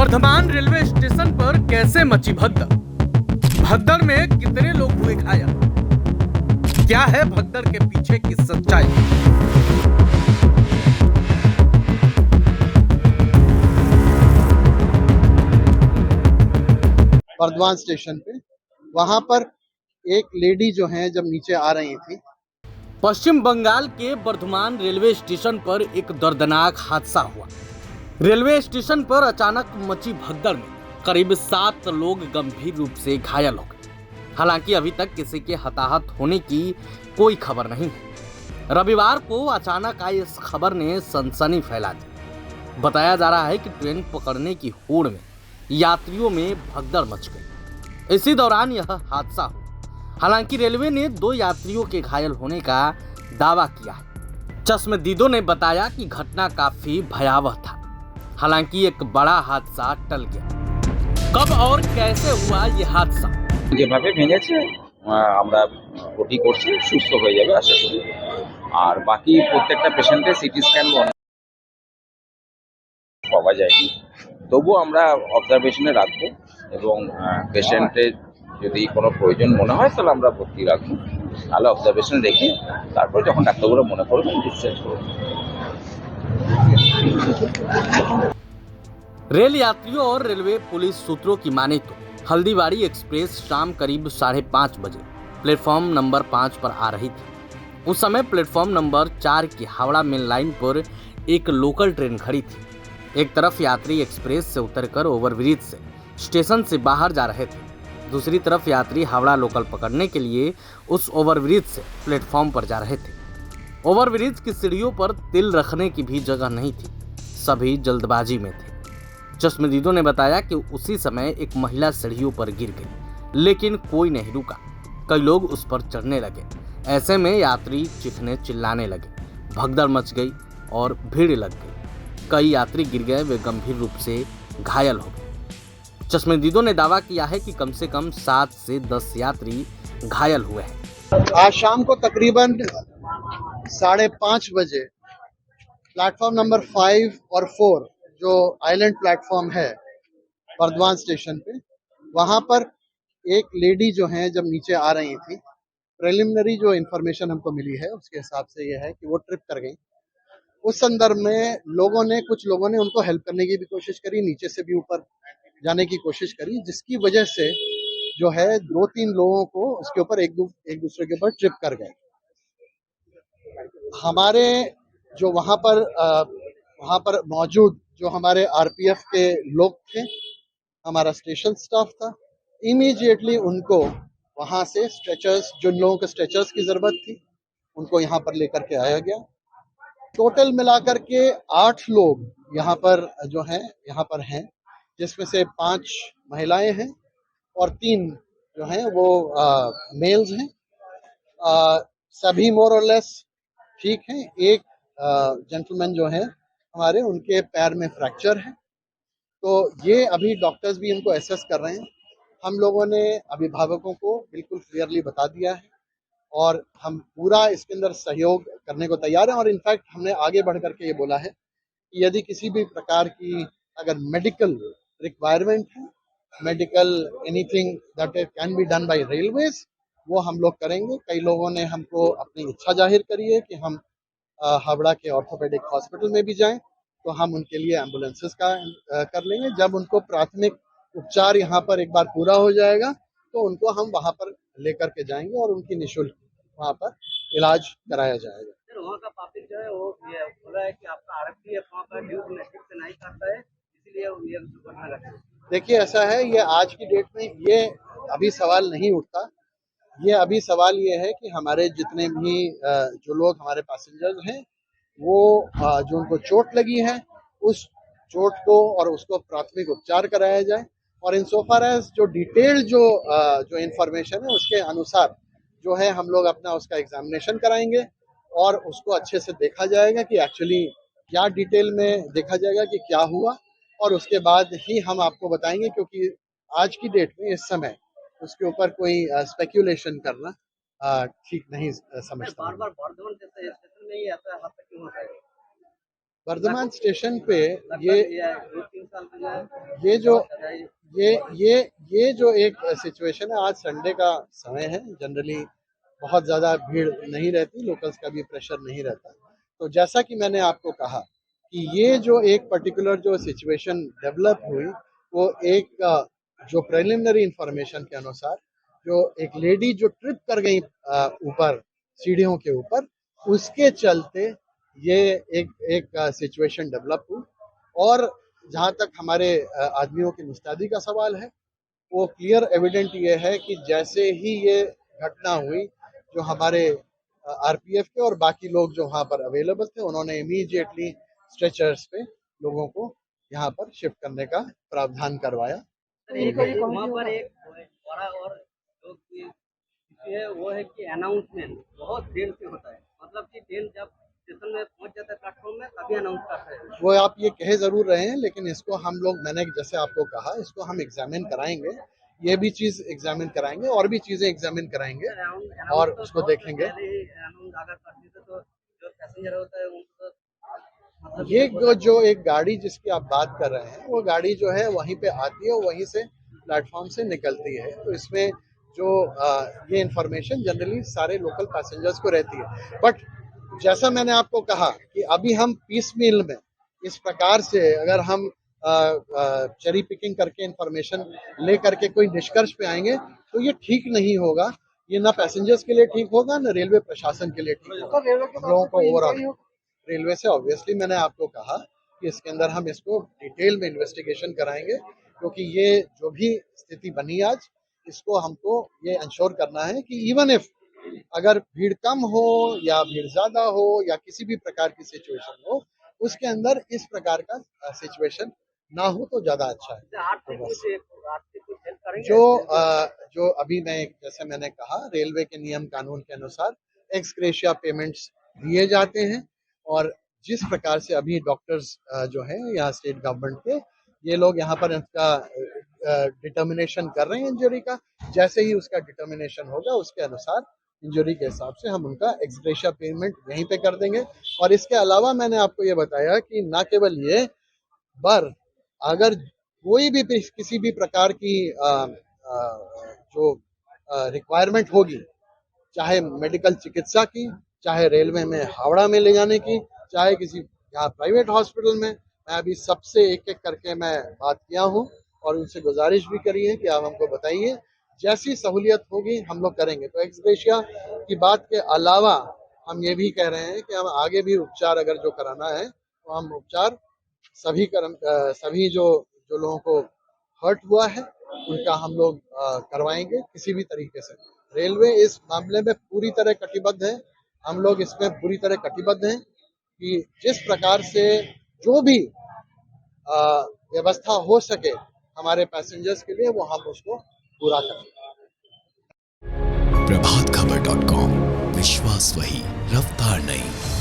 Varthaman railway station पर कैसे मची भगदड़? भगदड़ में कितने लोग हुए घायल? क्या है भगदड़ के पीछे की सच्चाई? वर्धमान स्टेशन पे वहां पर एक लेडी जो है जब नीचे आ रही थी। पश्चिम बंगाल के वर्धमान रेलवे स्टेशन पर एक दर्दनाक हादसा हुआ। रेलवे स्टेशन पर अचानक मची भगदड़ में करीब 7 लोग गंभीर रूप से घायल हो गए। हालांकि अभी तक किसी के हताहत होने की कोई खबर नहीं है। रविवार को अचानक आई इस खबर ने सनसनी फैला दी। बताया जा रहा है कि ट्रेन पकड़ने की होड़ में यात्रियों में भगदड़ मच गई। इसी दौरान यह हादसा हुआ। हालांकि रेलवे ने 2 यात्रियों के घायल होने का दावा किया है। चश्मदीदों ने बताया कि घटना काफी भयावह था। हालांकि एक बड़ा हादसा टल गया। कब और कैसे हुआ ये हादसा? যেভাবে ভেঙেছে আমরা ওটি করছি, সুস্থ হয়ে যাবে আশা করি। আর বাকি প্রত্যেকটা পেশেন্টের সিটি স্ক্যান পাওয়া যায়নি, তবুও আমরা অবজারভেশনে রাখবো এবং পেশেন্টের যদি কোনো প্রয়োজন মনে হয় তাহলে আমরা ভর্তি রাখবো, তাহলে অবজারভেশন রেখে তারপরে যখন ডাক্তারবাবুরা মনে করবেন ডিসচার্জ করবো। रेल यात्रियों और रेलवे पुलिस सूत्रों की माने तो हल्दीबाड़ी एक्सप्रेस शाम करीब 5:30 बजे प्लेटफॉर्म नंबर 5 पर आ रही थी। उस समय प्लेटफॉर्म नंबर 4 की हावड़ा मेन लाइन पर एक लोकल ट्रेन खड़ी थी। एक तरफ यात्री एक्सप्रेस से उतरकर ओवरब्रिज से स्टेशन से बाहर जा रहे थे, दूसरी तरफ यात्री हावड़ा लोकल पकड़ने के लिए उस ओवरब्रिज से प्लेटफॉर्म पर जा रहे थे। ओवरब्रिज की सीढ़ियों पर तिल रखने की भी जगह नहीं थी, सभी जल्दबाजी में थे। चश्मदीदों ने बताया कि उसी समय एक महिला सीढ़ियों पर गिर गई, लेकिन कोई नहीं रुका। कई लोग उस पर चढ़ने लगे। ऐसे में यात्री चीखने चिल्लाने लगे, भगदड़ मच गई और भीड़ लग गई। कई यात्री गिर गए, वे गंभीर रूप से घायल हो गए। चश्मदीदों ने दावा किया है कि कम से कम 7 से 10 यात्री घायल हुए हैं। आज शाम को तकरीबन 5:30 बजे प्लेटफॉर्म नंबर 5 और 4 जो आइलैंड प्लेटफॉर्म है वर्धमान स्टेशन पे, वहां पर एक लेडी जो है जब नीचे आ रही थी, प्रिलिमिनरी जो इन्फॉर्मेशन हमको मिली है उसके हिसाब से यह है कि वो ट्रिप कर गई। उस संदर्भ में कुछ लोगों ने उनको हेल्प करने की भी कोशिश करी, नीचे से भी ऊपर जाने की कोशिश करी, जिसकी वजह से जो है 2-3 लोगों को उसके ऊपर एक दूसरे के ऊपर ट्रिप कर गए। हमारे जो वहां पर मौजूद जो हमारे आरपीएफ के लोग थे, हमारा स्टेशन स्टाफ था, इमीडिएटली उनको वहां से स्ट्रेचर्स, जिन लोगों को स्ट्रेचर्स की जरूरत थी, उनको यहाँ पर लेकर के आया गया। टोटल मिलाकर के 8 लोग यहाँ पर हैं, जिसमें से 5 महिलाएं हैं और 3 जो हैं वो मेल्स हैं। सभी मोर और लेस ठीक हैं। एक जेंटलमैन जो है हमारे, उनके पैर में फ्रैक्चर है, तो ये अभी डॉक्टर्स भी इनको एसेस कर रहे हैं। हम लोगों ने अभिभावकों को बिल्कुल क्लियरली बता दिया है और हम पूरा इसके अंदर सहयोग करने को तैयार हैं। और इनफैक्ट हमने आगे बढ़ करके ये बोला है कि यदि किसी भी प्रकार की अगर मेडिकल रिक्वायरमेंट है, medical anything that can be done by railways, वो हम लोग करेंगे। कई लोगों ने हमको अपनी इच्छा जाहिर करी है कि हम हावड़ा के ऑर्थोपेडिक हॉस्पिटल में भी जाएं, तो हम उनके लिए एम्बुलेंसेस का कर लेंगे। जब उनको प्राथमिक उपचार यहाँ पर एक बार पूरा हो जाएगा तो उनको हम वहाँ पर लेकर के जाएंगे और उनकी निःशुल्क वहाँ पर इलाज कराया जाएगा। वहाँ का पब्लिक जो है वो ये बोल रहा है कि आपका आरपीएफ वहाँ पर ड्यूटी नैतिक से नहीं करता है, इसलिए वो ये दुर्घटना घटी। देखिए ऐसा है, ये आज की डेट में ये अभी सवाल नहीं उठता। ये अभी सवाल ये है कि हमारे जितने भी जो लोग हमारे पैसेंजर्स हैं, वो जो उनको चोट लगी है, उस चोट को और उसको प्राथमिक उपचार कराया जाए। और इन सोफार एज जो डिटेल जो इंफॉर्मेशन है उसके अनुसार जो है हम लोग अपना उसका एग्जामिनेशन कराएंगे और उसको अच्छे से देखा जाएगा कि एक्चुअली क्या डिटेल में देखा जाएगा कि क्या हुआ, और उसके बाद ही हम आपको बताएंगे। क्योंकि आज की डेट में इस समय उसके ऊपर कोई स्पेक्यूलेशन करना ठीक नहीं समझता। बार-बार वर्धमान जैसे स्टेशन में ही ऐसा हादसा क्यों होता है? वर्धमान स्टेशन पे ये 2-3 साल में ये जो ये जो एक सिचुएशन है, आज संडे का समय है, जनरली बहुत ज़्यादा भीड़ नहीं रहती, लोकल्स का भी प्रेशर नहीं रहता। तो जैसा कि मैंने आपको कहा कि ये जो एक पर्टिकुलर जो सिचुएशन डेवलप हुई, वो एक जो प्रिलिमिनरी इंफॉर्मेशन के अनुसार जो एक लेडी जो ट्रिप कर गई ऊपर सीढ़ियों के ऊपर, उसके चलते ये एक सिचुएशन डेवलप हुई। और जहाँ तक हमारे आदमियों की मुस्तैदी का सवाल है, वो क्लियर एविडेंट ये है कि जैसे ही ये घटना हुई, जो हमारे आरपीएफ के और बाकी लोग जो वहाँ पर अवेलेबल थे, उन्होंने इमीडिएटली स्ट्रेचर्स पे लोगों को यहाँ पर शिफ्ट करने का प्रावधान करवाया। वहाँ पर एक बड़ा और जो कि इशू है वो है कि अनाउंसमेंट बहुत देर से होता है, मतलब कि ट्रेन जब स्टेशन में पहुंच जाता है प्लेटफॉर्म में तभी अनाउंस करते हैं। वो आप ये कहे जरूर रहे हैं, लेकिन इसको हम लोग, मैंने जैसे आपको कहा, इसको हम एग्जामिन कराएंगे, ये भी चीज एग्जामिन कराएंगे और भी चीजें एग्जामिन कराएंगे और उसको देखेंगे। अगर कर देते तो जो पैसेंजर होता है उनको मतलब ये जो एक गाड़ी जिसकी आप बात कर रहे हैं, वो गाड़ी जो है वहीं पे आती है और वहीं से प्लेटफॉर्म से निकलती है। तो इसमें जो ये इंफॉर्मेशन जनरली सारे लोकल पैसेंजर्स को रहती है। बट जैसा मैंने आपको कहा कि अभी हम पीस मील में इस प्रकार से अगर हम चेरी पिकिंग करके इंफॉर्मेशन ले करके कोई निष्कर्ष पे आएंगे तो ये ठीक नहीं होगा। ये ना पैसेंजर्स के लिए ठीक होगा, ना रेलवे प्रशासन के लिए ठीक होगा, हम लोगों को ओवरऑल। रेलवे से ऑब्वियसली मैंने आपको कहा कि इसके अंदर हम इसको डिटेल में इन्वेस्टिगेशन कराएंगे, क्योंकि ये जो भी स्थिति बनी आज, इसको हमको ये इंश्योर करना है कि इवन इफ अगर भीड़ कम हो या भीड़ ज्यादा हो या किसी भी प्रकार की सिचुएशन हो, उसके अंदर इस प्रकार का सिचुएशन ना हो तो ज्यादा अच्छा है। तो बस जो अभी मैं जैसे मैंने कहा, रेलवे के नियम कानून के अनुसार एक्स ग्रेशिया पेमेंट्स दिए जाते हैं और जिस प्रकार से अभी डॉक्टर्स जो है यहाँ स्टेट गवर्नमेंट के, ये लोग यहाँ पर इसका डिटर्मिनेशन कर रहे हैं इंजरी का। जैसे ही उसका डिटर्मिनेशन होगा उसके अनुसार इंजरी के हिसाब से हम उनका एक्स ग्रेशिया पेमेंट यहीं पे कर देंगे। और इसके अलावा मैंने आपको ये बताया कि ना केवल ये, पर अगर कोई भी किसी भी प्रकार की जो रिक्वायरमेंट होगी, चाहे मेडिकल चिकित्सा की, चाहे रेलवे में हावड़ा में ले जाने की, चाहे किसी यहाँ प्राइवेट हॉस्पिटल में, मैं अभी सबसे एक एक करके मैं बात किया हूँ और उनसे गुजारिश भी करी है कि आप हमको बताइए, जैसी सहूलियत होगी हम लोग करेंगे। तो एक्स ग्रेशिया की बात के अलावा हम ये भी कह रहे हैं कि हम आगे भी उपचार अगर जो कराना है तो हम उपचार सभी जो लोगों को हर्ट हुआ है उनका हम लोग करवाएंगे किसी भी तरीके से। रेलवे इस मामले में पूरी तरह कटिबद्ध है, हम लोग इसमें पूरी तरह कटिबद्ध हैं कि जिस प्रकार से जो भी व्यवस्था हो सके हमारे पैसेंजर्स के लिए, वो हम उसको पूरा करें। प्रभातखबर.com, विश्वास वही, रफ्तार नहीं।